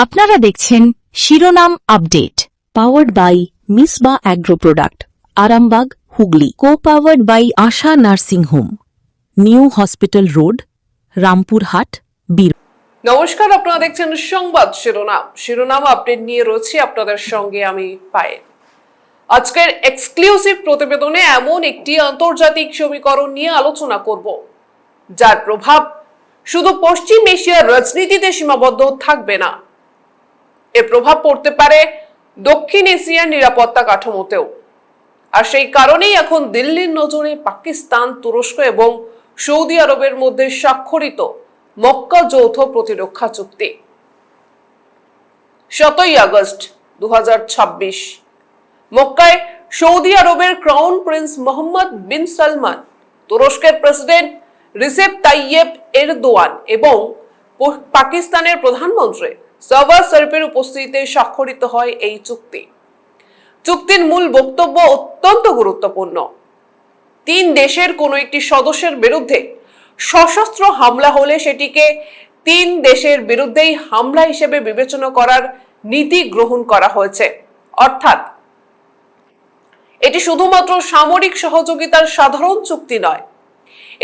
আপনারা দেখছেন শিরোনাম update, powered by Misba agro product, Arambagh, Hooghly. Co powered by Asha nursing home, new hospital road, Rampurhat, বীর। নমস্কার, আপনারা দেখছেন সংবাদ শিরোনাম আপডেট নিয়ে রয়েছি আপনাদের সঙ্গে আমি পায়েল। আজকের এক্সক্লুসিভ প্রতিবেদনে এমন একটি আন্তর্জাতিক সমীকরণ নিয়ে আলোচনা করব, যার প্রভাব শুধু পশ্চিম এশিয়ার রাজনীতিতে সীমাবদ্ধ থাকবে না, এর প্রভাব পড়তে পারে দক্ষিণ এশিয়ার নিরাপত্তা কাঠামোতেও। আর সেই কারণেই এখন দিল্লির নজরে পাকিস্তান, তুরস্ক এবং সৌদি আরবের মধ্যে স্বাক্ষরিত মক্কা যৌথ প্রতিরক্ষা চুক্তি। 7 আগস্ট 2026 মক্কায় সৌদি আরবের ক্রাউন প্রিন্স মোহাম্মদ বিন সালমান, তুরস্কের প্রেসিডেন্ট রিসেপ তাইয়েব এরদোয়ান এবং পাকিস্তানের প্রধানমন্ত্রী শাহবাজ শরীফের উপস্থিতিতে স্বাক্ষরিত হয় এই চুক্তি। চুক্তির মূল বক্তব্য অত্যন্ত গুরুত্বপূর্ণ। 3 দেশের কোনো একটি সদস্যের বিরুদ্ধে সশস্ত্র হামলা হলে সেটিকে 3 দেশের বিরুদ্ধেই হামলা হিসেবে বিবেচনা করার নীতি গ্রহণ করা হয়েছে। অর্থাৎ এটি শুধুমাত্র সামরিক সহযোগিতার সাধারণ চুক্তি নয়,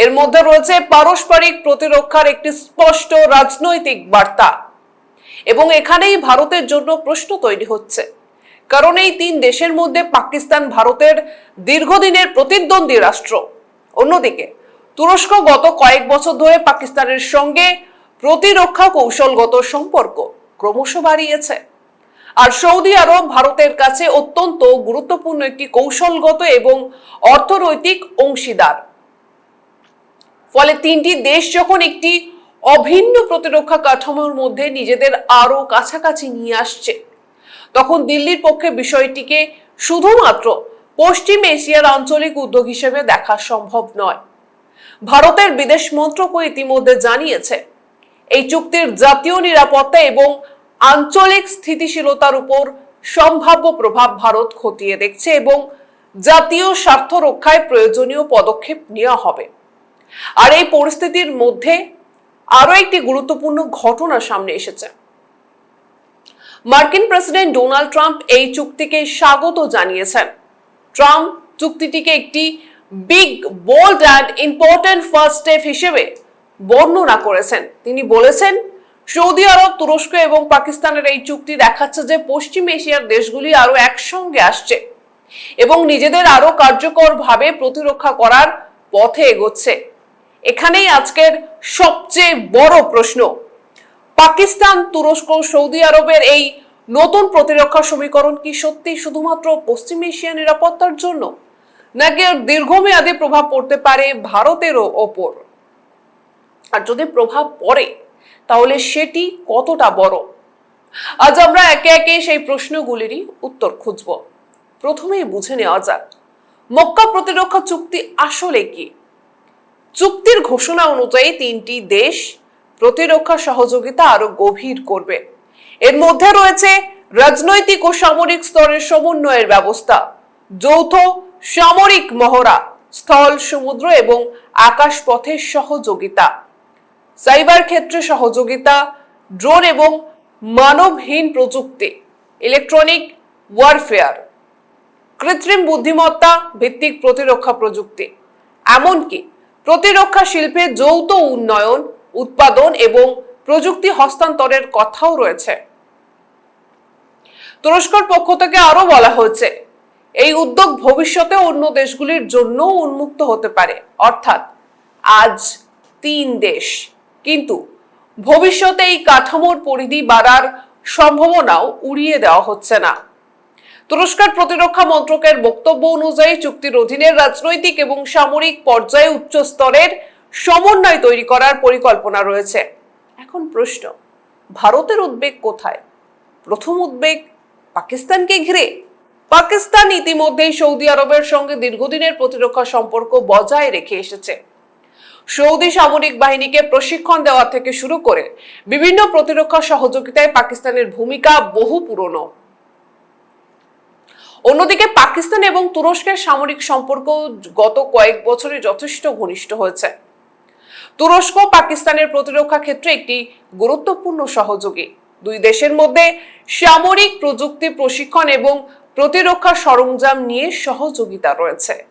এর মধ্যে রয়েছে পারস্পরিক প্রতিরক্ষার একটি স্পষ্ট রাজনৈতিক বার্তা। এবং এখানেই ভারতের জন্য প্রশ্ন তৈরি হচ্ছে, কারণ এই 3 দেশের মধ্যে পাকিস্তান ভারতের দীর্ঘদিনের প্রতিদ্বন্দ্বী রাষ্ট্র। অন্যদিকে তুরস্ক গত কয়েক বছর ধরে পাকিস্তানের সঙ্গে প্রতিরক্ষা কৌশলগত সম্পর্ক ক্রমশ বাড়িয়েছে। আর সৌদি আরব ভারতের কাছে অত্যন্ত গুরুত্বপূর্ণ একটি কৌশলগত এবং অর্থনৈতিক অংশীদার। ফলে 3টি দেশ যখন একটি অভিন্ন প্রতিরক্ষা কাঠামোর মধ্যে নিজেদের আরো কাছাকাছি নিয়ে আসছে, তখন দিল্লির পক্ষে বিষয়টিকে শুধুমাত্র পশ্চিম এশিয়ার আঞ্চলিক উদ্যোগ হিসেবে দেখা সম্ভব নয়। ভারতের বিদেশ মন্ত্রকও ইতিমধ্যে জানিয়েছে, এই চুক্তির জাতীয় নিরাপত্তা এবং আঞ্চলিক স্থিতিশীলতার উপর সম্ভাব্য প্রভাব ভারত খতিয়ে দেখছে এবং জাতীয় স্বার্থ রক্ষায় প্রয়োজনীয় পদক্ষেপ নেওয়া হবে। আর এই পরিস্থিতির মধ্যে আরো একটি গুরুত্বপূর্ণ ঘটনা সামনে এসেছে। মার্কিন প্রেসিডেন্ট ডোনাল্ড ট্রাম্প এই চুক্তিকে স্বাগত জানিয়েছেন। ট্রাম্প চুক্তিটিকে একটি big, bold and important first step হিসেবে বর্ণনা করেছেন। তিনি বলেছেন, সৌদি আরব, তুরস্ক এবং পাকিস্তানের এই চুক্তি দেখাচ্ছে যে পশ্চিম এশিয়ার দেশগুলি আরো একসঙ্গে আসছে এবং নিজেদের আরো কার্যকরভাবে প্রতিরক্ষা করার পথে এগোচ্ছে। এখানেই আজকের সবচেয়ে বড় প্রশ্ন, পাকিস্তান, তুরস্ক, সৌদি আরবের এই নতুন প্রতিরক্ষা সমীকরণ কি সত্যি শুধুমাত্র পশ্চিম এশিয়া নিরাপত্তার জন্য, নাকি দীর্ঘমেয়াদী প্রভাব পড়তে পারে ভারতেরও ওপর? আর যদি প্রভাব পড়ে, তাহলে সেটি কতটা বড়? আজ আমরা একে একে সেই প্রশ্নগুলিরই উত্তর খুঁজব। প্রথমেই বুঝে নেওয়া যাক, মক্কা প্রতিরক্ষা চুক্তি আসলে কি। চুক্তির ঘোষণা অনুযায়ী 3টি দেশ প্রতিরক্ষা সহযোগিতা আরো গভীর করবে। এর মধ্যে রয়েছে রাজনৈতিক ও সামরিক স্তরের সমন্বয়ের ব্যবস্থা, যৌথ সামরিক মহড়া, স্থল, সমুদ্র এবং আকাশপথের সহযোগিতা, সাইবার ক্ষেত্রে সহযোগিতা, ড্রোন এবং মানবহীন প্রযুক্তি, ইলেকট্রনিক ওয়ারফেয়ার, কৃত্রিম বুদ্ধিমত্তা ভিত্তিক প্রতিরক্ষা প্রযুক্তি, এমনকি প্রতিরক্ষা শিল্পে যৌথ উন্নয়ন, উৎপাদন এবং প্রযুক্তি হস্তান্তরের কথাও রয়েছে। তুরস্কের পক্ষ থেকে আরো বলা হয়েছে, এই উদ্যোগ ভবিষ্যতে অন্য দেশগুলির জন্য উন্মুক্ত হতে পারে। অর্থাৎ আজ 3 দেশ, কিন্তু ভবিষ্যতে এই কাঠামোর পরিধি বাড়ার সম্ভাবনাও উড়িয়ে দেওয়া হচ্ছে না। তুরস্কের প্রতিরক্ষা মন্ত্রকের বক্তব্য অনুযায়ী চুক্তির অধীনে রাজনৈতিক এবং সামরিক পর্যায়ে উচ্চ স্তরের সমন্বয় তৈরি করার পরিকল্পনা রয়েছে। এখন প্রশ্ন, ভারতের উদ্বেগ কোথায়? প্রথম উদ্বেগ পাকিস্তানকে ঘিরে। পাকিস্তান ইতিমধ্যেই সৌদি আরবের সঙ্গে দীর্ঘদিনের প্রতিরক্ষা সম্পর্ক বজায় রেখে এসেছে। সৌদি সামরিক বাহিনীকে প্রশিক্ষণ দেওয়া থেকে শুরু করে বিভিন্ন প্রতিরক্ষা সহযোগিতায় পাকিস্তানের ভূমিকা বহু পুরনো। অন্যদিকে পাকিস্তান এবং তুরস্কের সামরিক সম্পর্ক গত কয়েক বছরে যথেষ্ট ঘনিষ্ঠ হয়েছে। তুরস্ক পাকিস্তানের প্রতিরক্ষা ক্ষেত্রে একটি গুরুত্বপূর্ণ সহযোগী। দুই দেশের মধ্যে সামরিক প্রযুক্তি প্রশিক্ষণ এবং প্রতিরক্ষা সরঞ্জাম নিয়ে সহযোগিতা রয়েছে।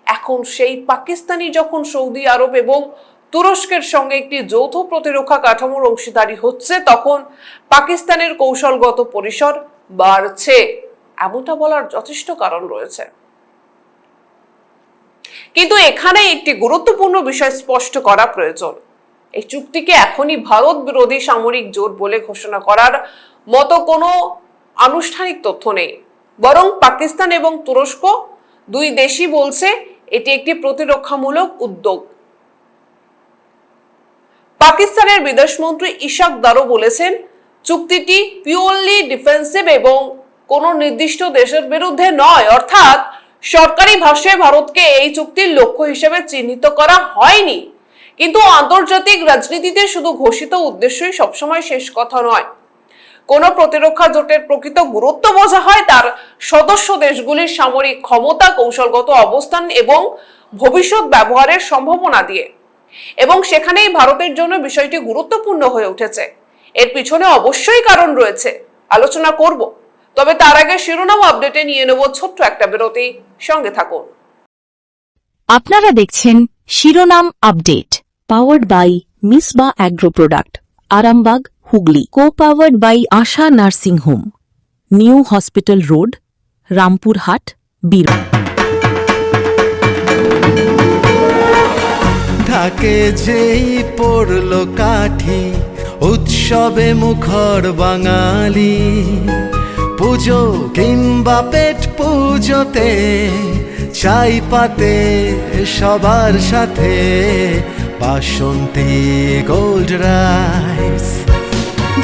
এখন সেই পাকিস্তানি যখন সৌদি আরব এবং তুরস্কের সঙ্গে একটি যৌথ প্রতিরক্ষা কাঠামোর অংশীদারি হচ্ছে, তখন পাকিস্তানের কৌশলগত পরিসর বাড়ছে, এমনটা বলার যথেষ্ট কারণ রয়েছে। কিন্তু এখানে একটি গুরুত্বপূর্ণ বিষয় স্পষ্ট করা প্রয়োজন। এই চুক্তিকে এখনই ভারত বিরোধী সামরিক জোট বলে ঘোষণা করার মতো কোনো আনুষ্ঠানিক তথ্য নেই, বরং পাকিস্তান এবং তুরস্ক দুই দেশই বলছে এটি একটি প্রতিরক্ষামূলক উদ্যোগ। পাকিস্তানের বিদেশমন্ত্রী ইশাক দারও বলেছেন, চুক্তিটি পিওরলি ডিফেন্সিভ এবং কোনো নির্দিষ্ট দেশের বিরুদ্ধে নয়, অর্থাৎ সরকারি ভাষায় ভারতকে এই চুক্তির লক্ষ্য হিসেবে চিহ্নিত করা হয়নি। কিন্তু আন্তর্জাতিক রাজনীতিতে শুধু ঘোষিত উদ্দেশ্যই সবসময় শেষ কথা নয়। কোন প্রতিরক্ষা জোটের প্রকৃত গুরুত্ব বোঝা হয় তার সদস্য দেশগুলির সামরিক ক্ষমতা, কৌশলগত অবস্থান এবং ভবিষ্যৎ ব্যবহারের সম্ভাবনা দিয়ে, এবং সেখানেই ভারতের জন্য বিষয়টি গুরুত্বপূর্ণ হয়ে উঠেছে। এর পিছনে অবশ্যই কারণ রয়েছে, আলোচনা করব, তবে তার আগে শিরোনাম আপডেটে নিয়ে নেব ছোট্ট একটা বিরতি। সঙ্গে থাকুন। আপনারা দেখছেন শিরোনাম update, powered by Misba agro product, Arambagh, Hooghly, co powered by Asha nursing home, new hospital road, Rampurhat, Birbhum. ঢাকে যেই পড়ল কাঠি, উৎসবে মুখর বাঙালি, পুজো কিংবা পেট পুজোতে চাই পাতে সবার সাথে বাসন্তী গোল্ড রাইস।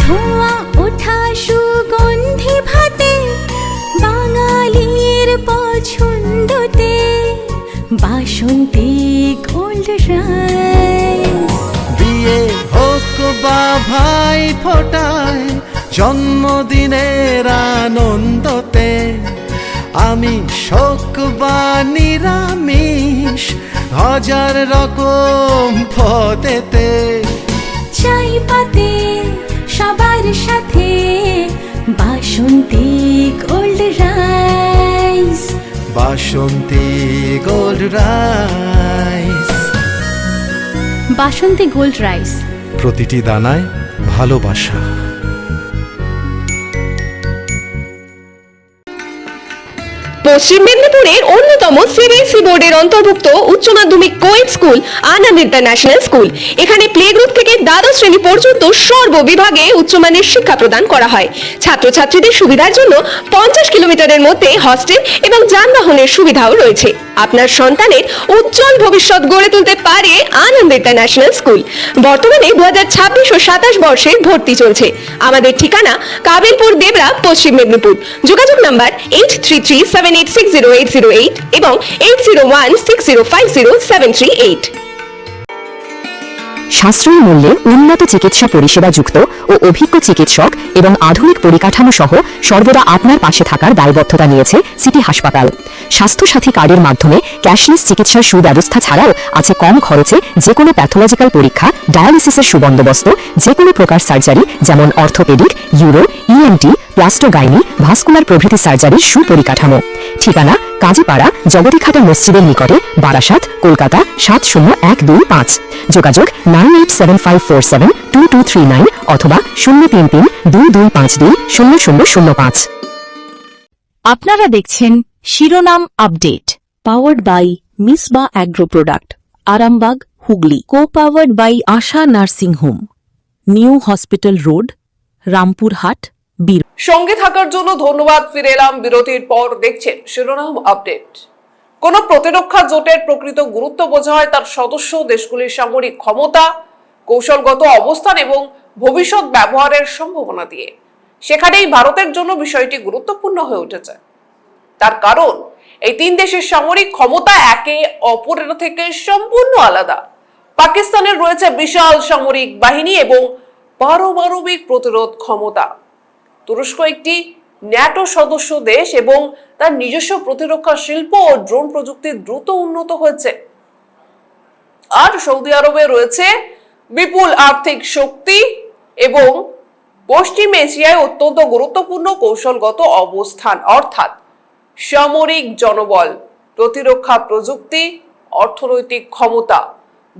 ধোঁয়া ওঠা সুগন্ধি ভাতে বাঙালির পছন্দতে বাসন্তী গোল্ড রাইস। বিয়ে হোক বা ভাই ফোটায়, জন্মদিনের আনন্দতে, আমি শোক বা নিরামিষ, হাজার রকম পদেতে চাই পাতে সবার সাথে বাসন্তী গোল্ড রাইস। বাসন্তী গোল্ড রাইস। বাসন্তী গোল্ড রাইস, প্রতিটি দানায় ভালোবাসা। পশ্চিম মেদিনীপুরের অন্যতম সিবিএসই বোর্ডের অন্তর্ভুক্ত উচ্চ মাধ্যমিক কোয়েড স্কুল আনন্দ ইন্টারন্যাশনাল স্কুল। এখানে প্লে গ্রুপ থেকে দ্বাদশ শ্রেণী পর্যন্ত সর্ববিভাগে উচ্চমানের শিক্ষা প্রদান করা হয়। ছাত্রছাত্রীদের সুবিধার জন্য 50 কিলোমিটারের মধ্যে হস্টেল এবং যানবাহনের সুবিধাও রয়েছে। আপনার সন্তানের উজ্জ্বল ভবিষ্যৎ গড়ে তুলতে পারে আনন্দ ইন্টারন্যাশনাল স্কুল। বর্তমানে 2026 ও 27 বর্ষের ভর্তি চলছে। আমাদের ঠিকানা কাবিলপুর, দেবরা, পশ্চিম মেদিনীপুর। যোগাযোগ নাম্বার 8337860808 এবং 8016050738। সাশ্রয়ী মূল্যে উন্নত চিকিৎসা পরিষেবা যুক্ত ও অভিজ্ঞ চিকিৎসক এবং আধুনিক পরিকাঠামো সহ সর্বদা আপনার পাশে থাকার দায়বদ্ধতা নিয়েছে সিটি হাসপাতাল। স্বাস্থ্যসাথী কার্ডের মাধ্যমে ক্যাশলেস চিকিৎসার সুব্যবস্থা ছাড়াও আছে কম খরচে যে কোনো প্যাথোলজিক্যাল পরীক্ষা, ডায়ালিসিসের সুবন্দোবস্ত, যে কোনো প্রকার সার্জারি যেমন অর্থোপেডিক, ইউরো, ইএনটি, প্লাস্টোগাইনি, ভাস্কুলার প্রভৃতি সার্জারির সুপরিকাঠামো। ঠিকানা কাজীপাড়া, জগতীখাটা মসজিদের নিকটে, বারাসাত, কলকাতা 70125। যোগাযোগ 9875472239 অথবা 03322520005। আপনারা দেখছেন শিরোনাম update, powered by Misba agro product, Arambagh, Hooghly, co powered by Asha nursing home, new hospital road, Rampurhat, Birbhum. সঙ্গে থাকার জন্য ধন্যবাদ। ফিরে এলাম বিরতির পর। দেখছেন শিরোনাম আপডেট। কোন প্রতিরক্ষা জোটের প্রকৃত গুরুত্ব বোঝা হয় তার সদস্য দেশগুলির সামরিক ক্ষমতা, কৌশলগত অবস্থান এবং ভবিষ্যৎ ব্যবহারের সম্ভাবনা দিয়ে। সেখানেই ভারতের জন্য বিষয়টি গুরুত্বপূর্ণ হয়ে উঠেছে। তার কারণ, এই তিন দেশের সামরিক ক্ষমতা একে অপরের থেকে সম্পূর্ণ আলাদা। পাকিস্তানের রয়েছে বিশাল সামরিক বাহিনী এবং পারমাণবিক প্রতিরোধ ক্ষমতা। তুরস্ক একটি ন্যাটো সদস্য দেশ এবং তার নিজস্ব প্রতিরক্ষা শিল্প ও ড্রোন প্রযুক্তি দ্রুত উন্নত হয়েছে। আর সৌদি আরবে রয়েছে বিপুল আর্থিক শক্তি এবং পশ্চিম এশিয়ায় অত্যন্ত গুরুত্বপূর্ণ কৌশলগত অবস্থান অর্থাৎ সামরিক জনবল, প্রতিরক্ষা প্রযুক্তি, অর্থনৈতিক ক্ষমতা,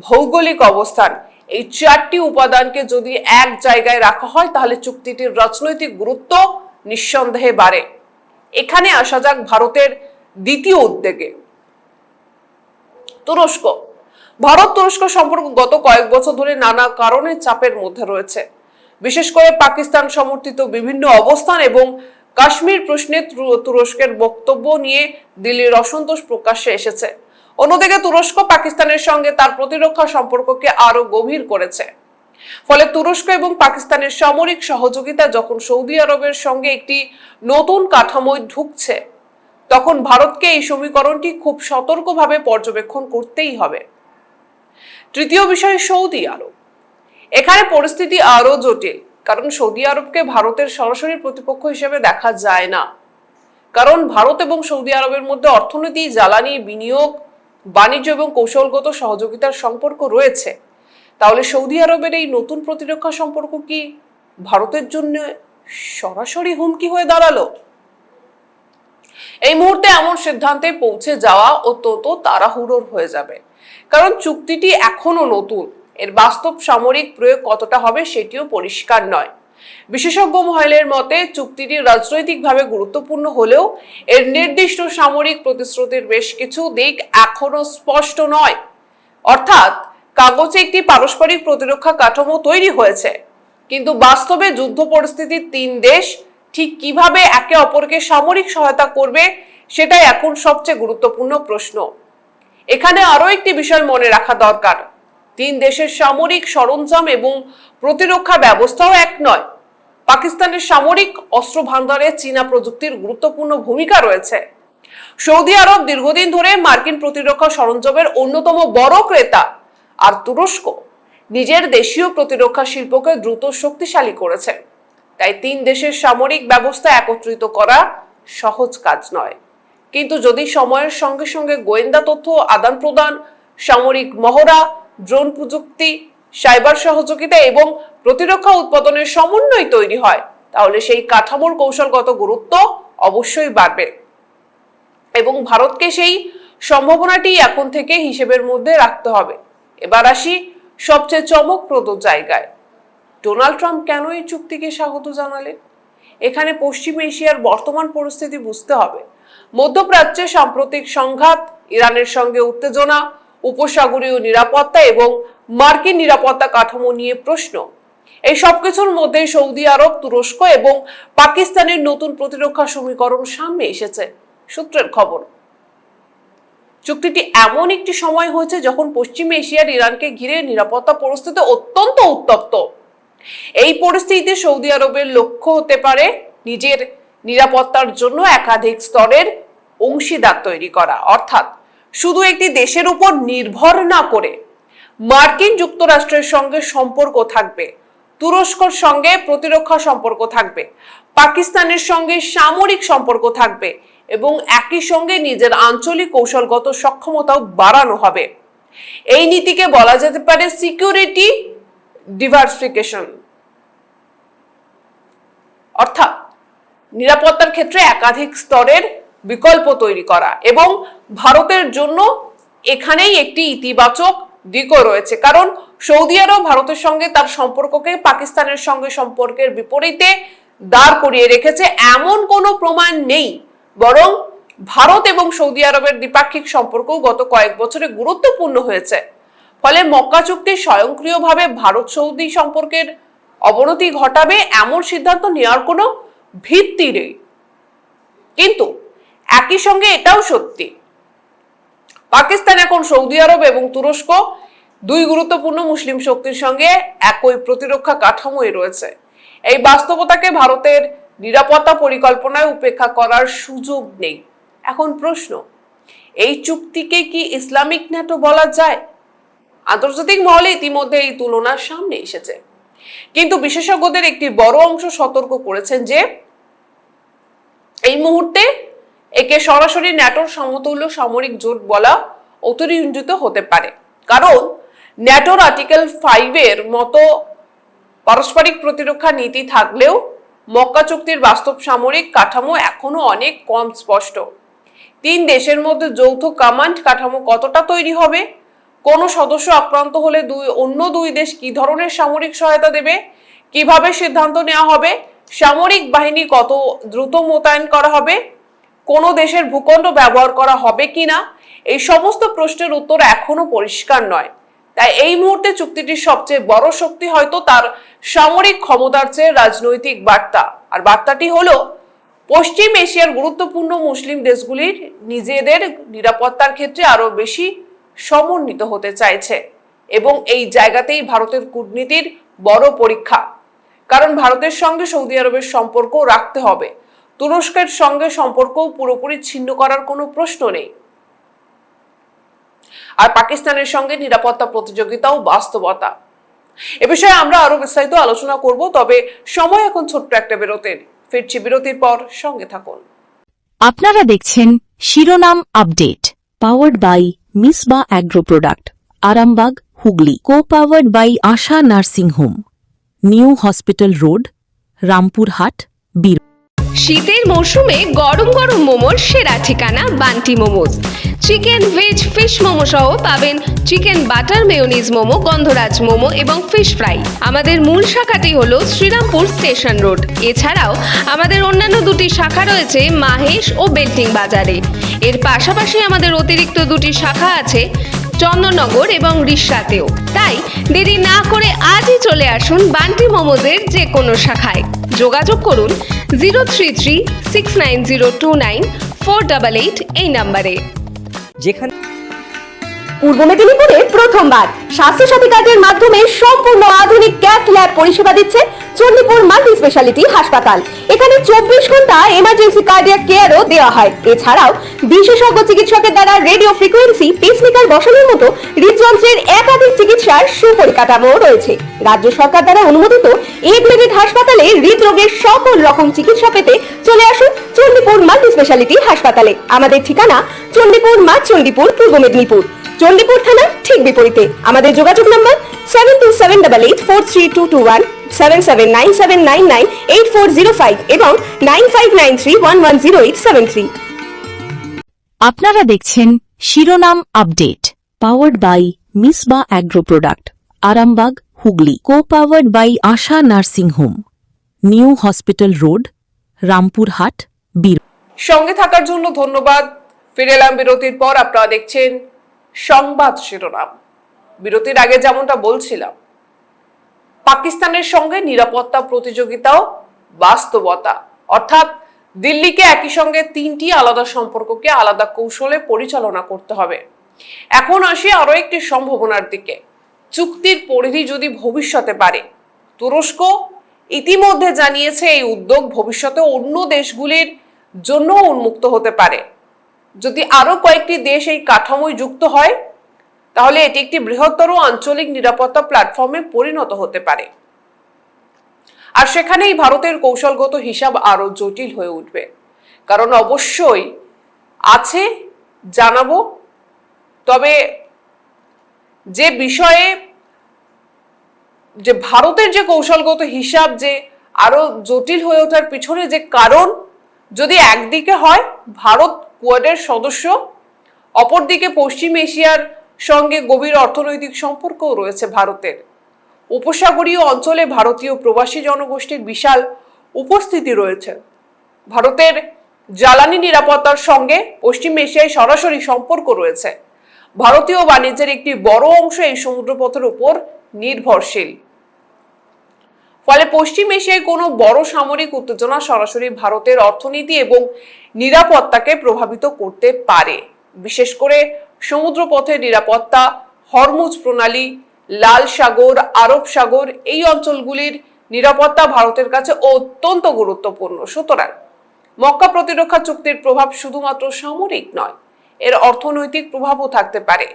ভৌগোলিক অবস্থান, এই চারটি উপাদানকে যদি এক জায়গায় রাখা হয় তাহলে চুক্তিটির রাজনৈতিক গুরুত্ব নিঃসন্দেহে বাড়ে। এখানে আসা যাক ভারতের দ্বিতীয় উদ্বেগে। তুরস্ক। ভারত তুরস্ক সম্পর্ক গত কয়েক বছর ধরে নানা কারণে চাপের মধ্যে রয়েছে। বিশেষ করে পাকিস্তান সমর্থিত বিভিন্ন অবস্থান এবং কাশ্মীর প্রশ্নে তুরস্কের বক্তব্য নিয়ে দিল্লির অসন্তোষ প্রকাশ্যে এসেছে। অন্যদিকে তুরস্ক পাকিস্তানের সঙ্গে তার প্রতিরক্ষা সম্পর্ককে আরো গভীর করেছে। ফলে তুরস্ক এবং পাকিস্তানের সামরিক সহযোগিতা যখন সৌদি আরবের সঙ্গে একটি নতুন কাঠামোয় ঢুকছে, তখন ভারতকে এই সমীকরণটি খুব সতর্কভাবে পর্যবেক্ষণ করতেই হবে। তৃতীয় বিষয় সৌদি আরব। এখানে পরিস্থিতি আরো জটিল, কারণ সৌদি আরবকে ভারতের সরাসরি প্রতিপক্ষ হিসেবে দেখা যায় না। কারণ ভারত এবং সৌদি আরবের মধ্যে অর্থনীতি, জ্বালানি, বিনিয়োগ, বাণিজ্য এবং কৌশলগত সহযোগিতার সম্পর্ক রয়েছে। তাহলে সৌদি আরবের এই নতুন প্রতিরক্ষা সম্পর্ক কি ভারতের জন্য সরাসরি হুমকি হয়ে দাঁড়ালো? এই মুহূর্তে এমন সিদ্ধান্তে পৌঁছে যাওয়া অত্যন্ত তাড়াহুড়োর হয়ে যাবে, কারণ চুক্তিটি এখনো নতুন। এর বাস্তব সামরিক প্রয়োগ কতটা হবে সেটিও পরিষ্কার নয়। বিশেষজ্ঞ মহলের মতে চুক্তিটি রাজনৈতিকভাবে গুরুত্বপূর্ণ হলেও এর নির্দিষ্ট সামরিক প্রতিশ্রুতির বেশ কিছু দিক এখনো স্পষ্ট নয়। অর্থাৎ কাগজে একটি পারস্পরিক প্রতিরক্ষা কাঠামো তৈরি হয়েছে, কিন্তু বাস্তবে যুদ্ধ পরিস্থিতির তিন দেশ ঠিক কিভাবে একে অপরকে সামরিক সহায়তা করবে সেটাই এখন সবচেয়ে গুরুত্বপূর্ণ প্রশ্ন। এখানে আরো একটি বিষয় মনে রাখা দরকার, তিন দেশের সামরিক সরঞ্জাম এবং প্রতিরক্ষা ব্যবস্থাও এক নয়। পাকিস্তানের সামরিক অস্ত্র ভান্ডারে চীনা প্রযুক্তির গুরুত্বপূর্ণ ভূমিকা রয়েছে। সৌদি আরব দীর্ঘদিন ধরে মার্কিন প্রতিরক্ষা সরঞ্জামের অন্যতম বড় ক্রেতা, আর তুরস্ক নিজের দেশীয় প্রতিরক্ষা শিল্পকে দ্রুত শক্তিশালী করেছে। তাই তিন দেশের সামরিক ব্যবস্থা একত্রিত করা সহজ কাজ নয়। কিন্তু যদি সময়ের সঙ্গে সঙ্গে গোয়েন্দা তথ্য আদান প্রদান, সামরিক মহড়া, ড্রোন প্রযুক্তি, সাইবার সহযোগিতা এবং প্রতিরক্ষা উৎপাদনের সমন্বয় তৈরি হয়, তাহলে সেই কাঠামোর কৌশলগত গুরুত্ব অবশ্যই বাড়বে এবং ভারতকে সেই সম্ভাবনাটি এখন থেকে হিসেবের মধ্যে রাখতে হবে। এবার আসি সবচেয়ে চমকপ্রদ জায়গায়। ডোনাল্ড ট্রাম্প কেন এই চুক্তিকে স্বাগত জানালেন? এখানে পশ্চিম এশিয়ার বর্তমান পরিস্থিতি বুঝতে হবে। মধ্যপ্রাচ্যে সাম্প্রতিক সংঘাত, ইরানের সঙ্গে উত্তেজনা, উপসাগরীয় নিরাপত্তা এবং মার্কিন নিরাপত্তা কাঠামো নিয়ে প্রশ্ন, এই সবকিছুর মধ্যে সৌদি আরব, তুরস্ক এবং পাকিস্তানের নতুন প্রতিরক্ষা সমীকরণ সামনে এসেছে। সূত্রের খবর, চুক্তিটি এমন একটি সময় হয়েছে যখন পশ্চিম এশিয়ার ইরানকে ঘিরে নিরাপত্তা পরিস্থিতি অত্যন্ত উত্তপ্ত। এই পরিস্থিতিতে সৌদি আরবের লক্ষ্য হতে পারে নিজের নিরাপত্তার জন্য একাধিক স্তরের অংশীদার তৈরি করা, অর্থাৎ শুধু একটি দেশের উপর নির্ভর না করে মার্কিন যুক্তরাষ্ট্রের সঙ্গে সম্পর্ক থাকবে, তুরস্কর সঙ্গে প্রতিরক্ষা সম্পর্ক থাকবে, পাকিস্তানের সঙ্গে সামরিক সম্পর্ক থাকবে এবং একই সঙ্গে নিজের আঞ্চলিক কৌশলগত সক্ষমতাও বাড়ানো হবে। এই নীতিকে বলা যেতে পারে সিকিউরিটি ডিভার্সিফিকেশন, অর্থাৎ নিরাপত্তার ক্ষেত্রে একাধিক স্তরের বিকল্প তৈরি করা। এবং ভারতের জন্য এখানেই একটি ইতিবাচক দিকও রয়েছে, কারণ সৌদি আরব ভারতের সঙ্গে তার সম্পর্ককে পাকিস্তানের সঙ্গে সম্পর্কের বিপরীতে দাঁড় করিয়ে রেখেছে এমন কোনো প্রমাণ নেই, বরং ভারত এবং সৌদি আরবের দ্বিপাক্ষিক সম্পর্ক গত কয়েক বছরে গুরুত্বপূর্ণ হয়েছে। ফলে মক্কা চুক্তি স্বয়ংক্রিয়ভাবে ভারত সৌদি সম্পর্কের অবনতি ঘটাবে এমন সিদ্ধান্ত নেওয়ার কোনো ভিত্তি নেই। কিন্তু একই সঙ্গে এটাও সত্যি, পাকিস্তান এখন সৌদি আরব এবং তুরস্ক দুই গুরুত্বপূর্ণ মুসলিম শক্তির সঙ্গে একই প্রতিরক্ষা কাঠামোয় রয়েছে। এই বাস্তবতাকে ভারতের নিরাপত্তা পরিকল্পনায় উপেক্ষা করার সুযোগ নেই। এখন প্রশ্ন, এই চুক্তিকে কি ইসলামিক ন্যাটো বলা যায়? আন্তর্জাতিক মহলে ইতিমধ্যে এই তুলনা সামনে এসেছে, কিন্তু বিশেষজ্ঞদের একটি বড় অংশ সতর্ক করেছেন যে এই মুহূর্তে একে সরাসরি ন্যাটোর সমতুল্য সামরিক জোট বলা অতিরঞ্জিত হতে পারে, কারণ ন্যাটোর আর্টিকেল 5 এর মতো পারস্পরিক প্রতিরক্ষা নীতি থাকলেও মক্কা চুক্তির বাস্তব সামরিক কাঠামো এখনো অনেক কম স্পষ্ট। তিন দেশের মধ্যে যৌথ কমান্ড কাঠামো কতটা তৈরি হবে, কোন সদস্য আক্রান্ত হলে অন্য দুই দেশ কি ধরনের সামরিক সহায়তা দেবে, কিভাবে সিদ্ধান্ত নেওয়া হবে, সামরিক বাহিনী কত দ্রুত মোতায়েন করা হবে, কোন দেশের ভূখণ্ড ব্যবহার করা হবে কিনা, এই সমস্ত প্রশ্নের উত্তর এখনো পরিষ্কার নয়। তাই এই মুহূর্তে চুক্তিটির সবচেয়ে বড় শক্তি হয়তো তার সামরিক ক্ষমতার চেয়ে রাজনৈতিক বার্তা। আর বার্তাটি হলো পশ্চিম এশিয়ার গুরুত্বপূর্ণ মুসলিম দেশগুলির নিজেদের নিরাপত্তার ক্ষেত্রে আরো বেশি সমন্বিত হতে চাইছে, এবং এই জায়গাতেই ভারতের কূটনীতির বড় পরীক্ষা। কারণ ভারতের সঙ্গে সৌদি আরবের সম্পর্ক রাখতে হবে, তুরস্কের সঙ্গে সম্পর্ক পুরোপুরি ছিন্ন করার কোনো প্রশ্ন নেই। আর পাকিস্তানের সঙ্গে নিরাপত্তা প্রতিযোগিতাও বাস্তবতা। এ বিষয়ে আমরা আরো বিস্তারিত আলোচনা করব, তবে সময় এখন ছোট্ট একটা বিরতির। ফিরছি বিরতির পর, সঙ্গে থাকুন। আপনারা দেখছেন শিরোনাম update, powered by Misba agro product, Arambagh, Hooghly. Co powered by Asha nursing home, new hospital road, Rampurhat, বীর। শীতের মরশুমে গরম গরম মোমোর সেরা ঠিকানা Bunty momos. Chicken, veg, fish momo সহ পাবেন চিকেন বাটার মেয়োনিজ মোমো, গন্ধরাজ মোমো এবং ফিশ ফ্রাই। আমাদের মূল শাখাটি হলো শ্রীরামপুর স্টেশন রোড। এছাড়াও আমাদের অন্যান্য দুটি শাখা রয়েছে মাহেশ ও বেল্টিং বাজারে। এর পাশাপাশি আমাদের অতিরিক্ত দুটি শাখা আছে চন্দননগর এবং রিষড়াতেও। তাই দেরি না করে আজই চলে আসুন বান্টি মোমোজের যে কোনো শাখায়। যোগাযোগ করুন 03369029488 এই নাম্বারে। যেখানে পূর্ব মেদিনীপুরে প্রথমবার স্বাস্থ্যসাথী কার্ডের মাধ্যমে সম্পূর্ণ আধুনিক ক্যাথ ল্যাব পরিষেবা দিচ্ছে চণ্ডীপুর মাল্টি স্পেশালিটি হাসপাতাল। এখানে 24 ঘন্টা এমার্জেন্সি কার্ডিয়াক কেয়ারও দেওয়া হয়। এছাড়াও বিশেষজ্ঞ চিকিৎসকের দ্বারা রেডিও ফ্রিকোয়েন্সি পেসমেকার বসানোর মতো হৃদযন্ত্রের একাধিক চিকিৎসার সুপরিকাঠামো রয়েছে। রাজ্য সরকার দ্বারা অনুমোদিত এ গ্রেডেড হাসপাতালে হৃদরোগের সকল রকম চিকিৎসা পেতে চলে আসুন চণ্ডীপুর মাল্টি স্পেশালিটি হাসপাতালে। আমাদের ঠিকানা চণ্ডীপুর চণ্ডীপুর, পূর্ব মেদিনীপুর, চণ্ডীপুর থানার ঠিক বিপরীতে। আমাদের যোগাযোগ নম্বর 7278843221, 7797998405 এবং 9593110873। আপনারা দেখছেন শিরোনাম update, powered by Misba agro product, Arambagh, Hooghly. Co powered by Asha nursing home, new hospital road, Rampurhat, বীর। সঙ্গে থাকার জন্য ধন্যবাদ। ফিরে এলাম বিরতির পর। আপনারা দেখছেন সংবাদ শিরোনাম। বিরতির আগে যেমনটা বলছিলাম, পাকিস্তানের সঙ্গে নিরাপত্তা প্রতিযোগিতাও বাস্তবতা। অর্থাৎ দিল্লিকে একই সঙ্গে তিনটি আলাদা সম্পর্ককে আলাদা কৌশলে পরিচালনা করতে হবে। এখন আসি আরো একটি সম্ভাবনার দিকে। চুক্তির পরিধি যদি ভবিষ্যতে বাড়ে, তুরস্ক ইতিমধ্যে জানিয়েছে এই উদ্যোগ ভবিষ্যতে অন্য দেশগুলির জন্য উন্মুক্ত হতে পারে। যদি আরো কয়েকটি দেশ এই কাঠামোয় যুক্ত হয়, তাহলে এটি একটি বৃহত্তর আঞ্চলিক নিরাপত্তা প্ল্যাটফর্মে পরিণত হতে পারে। আর সেখানেই ভারতের কৌশলগত হিসাব আরো জটিল হয়ে উঠবে। কারণ অবশ্যই আছে, জানাবো। তবে যে বিষয়ে যে ভারতের যে কৌশলগত হিসাব যে আরো জটিল হয়ে ওঠার পিছনে যে কারণ, যদি একদিকে হয় ভারত কোয়াডের সদস্য, অপরদিকে পশ্চিম এশিয়ার সঙ্গে গভীর অর্থনৈতিক সম্পর্কও রয়েছে ভারতের। উপসাগরীয় অঞ্চলে ভারতীয় প্রবাসী জনগোষ্ঠীর বিশাল উপস্থিতি রয়েছে। ভারতের জ্বালানি নিরাপত্তার সঙ্গে পশ্চিম এশিয়ায় সরাসরি সম্পর্ক রয়েছে। ভারতীয় বাণিজ্যের একটি বড় অংশ এই সমুদ্রপথের উপর নির্ভরশীল। ফলে পশ্চিম এশিয়ায় কোনো বড় সামরিক উত্তেজনা সরাসরি ভারতের অর্থনীতি এবং নিরাপত্তাকে প্রভাবিত করতে পারে। বিশেষ করে সমুদ্রপথের নিরাপত্তা, হরমুজ প্রণালী, লাল সাগর, আরব সাগর, এই অঞ্চলগুলির নিরাপত্তা ভারতের কাছে অত্যন্ত গুরুত্বপূর্ণ। সুতরাং মক্কা প্রতিরক্ষা চুক্তির প্রভাব শুধুমাত্র সামরিক নয়, এর অর্থনৈতিক প্রভাবও থাকতে পারে।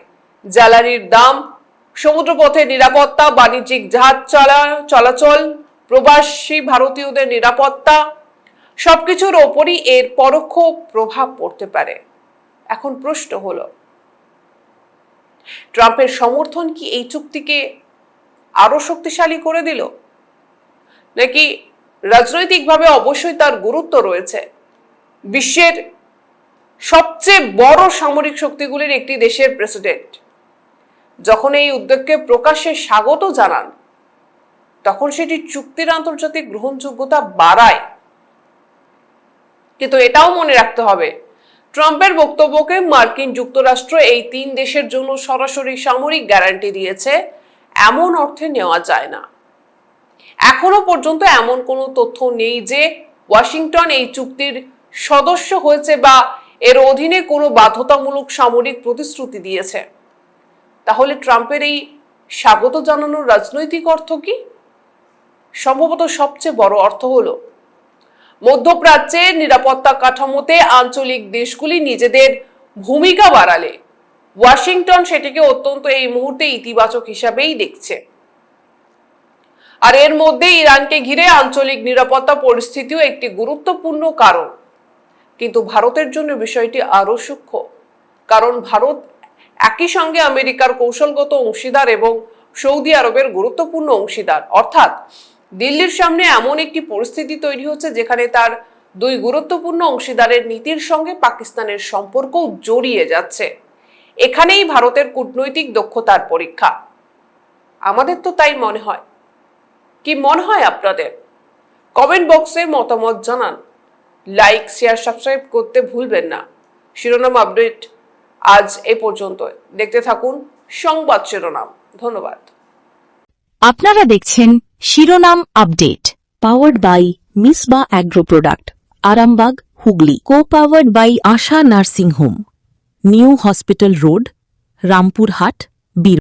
জ্বালানির দাম, সমুদ্রপথের নিরাপত্তা, বাণিজ্যিক জাহাজ চলাচল, প্রবাসী ভারতীয়দের নিরাপত্তা, সবকিছুর ওপরই এর পরোক্ষ প্রভাব পড়তে পারে। এখন প্রশ্ন হলো, ট্রাম্পের সমর্থন কি এই চুক্তিকে আরো শক্তিশালী করে দিল? নাকি রাজনৈতিকভাবে অবশ্যই তার গুরুত্ব রয়েছে? বিশ্বের সবচেয়ে বড় সামরিক শক্তিগুলির একটি দেশের প্রেসিডেন্ট যখন এই উদ্যোগকে প্রকাশ্যে স্বাগত জানান, তখন সেটি চুক্তির আন্তর্জাতিক গ্রহণযোগ্যতা বাড়ায়। কিন্তু এটাও মনে রাখতে হবে, ট্রাম্পের বক্তব্যকে মার্কিন যুক্তরাষ্ট্র এই 3 দেশের জন্য সরাসরি সামরিক গ্যারান্টি দিয়েছে এমন অর্থে নেওয়া যায় না। এখনো পর্যন্ত এমন কোনো তথ্য নেই যে ওয়াশিংটন এই চুক্তির সদস্য হয়েছে বা এর অধীনে কোনো বাধ্যতামূলক সামরিক প্রতিশ্রুতি দিয়েছে। তাহলে ট্রাম্পের এই স্বাগত জানানোর রাজনৈতিক অর্থ কি? সম্ভবত সবচেয়ে বড় অর্থ হলো মধ্যপ্রাচ্যের নিরাপত্তা কাঠামোতে আঞ্চলিক দেশগুলি নিজেদের ভূমিকা বাড়ালে ওয়াশিংটন সেটিকে অত্যন্ত এই মুহূর্তে ইতিবাচক হিসাবেই দেখছে। আর এর মধ্যে ইরানকে ঘিরে আঞ্চলিক নিরাপত্তা পরিস্থিতিও একটি গুরুত্বপূর্ণ কারণ। কিন্তু ভারতের জন্য বিষয়টি আরো সূক্ষ্ম, কারণ ভারত একই সঙ্গে আমেরিকার কৌশলগত অংশীদার এবং সৌদি আরবের গুরুত্বপূর্ণ অংশীদার। অর্থাৎ দিল্লির সামনে এমন একটি পরিস্থিতি তৈরি হচ্ছে যেখানে তার 2 গুরুত্বপূর্ণ অংশীদারের নীতির সঙ্গে পাকিস্তানের সম্পর্কও জড়িয়ে যাচ্ছে। এখানেই ভারতের কূটনৈতিক দক্ষতার পরীক্ষা। আমাদের তো তাই মনে হয়। কি মনে হয় আপনাদের? কমেন্ট বক্সে মতামত জানান। লাইক, শেয়ার, সাবস্ক্রাইব করতে ভুলবেন না। শিরোনাম আপডেট আজ এ পর্যন্ত। দেখতে থাকুন সংবাদ শিরোনাম। ধন্যবাদ। আপনারা দেখছেন শিরোনাম update, powered by Misba agro product, Arambagh, Hooghly. Co powered by Asha nursing home, new hospital road, Rampurhat,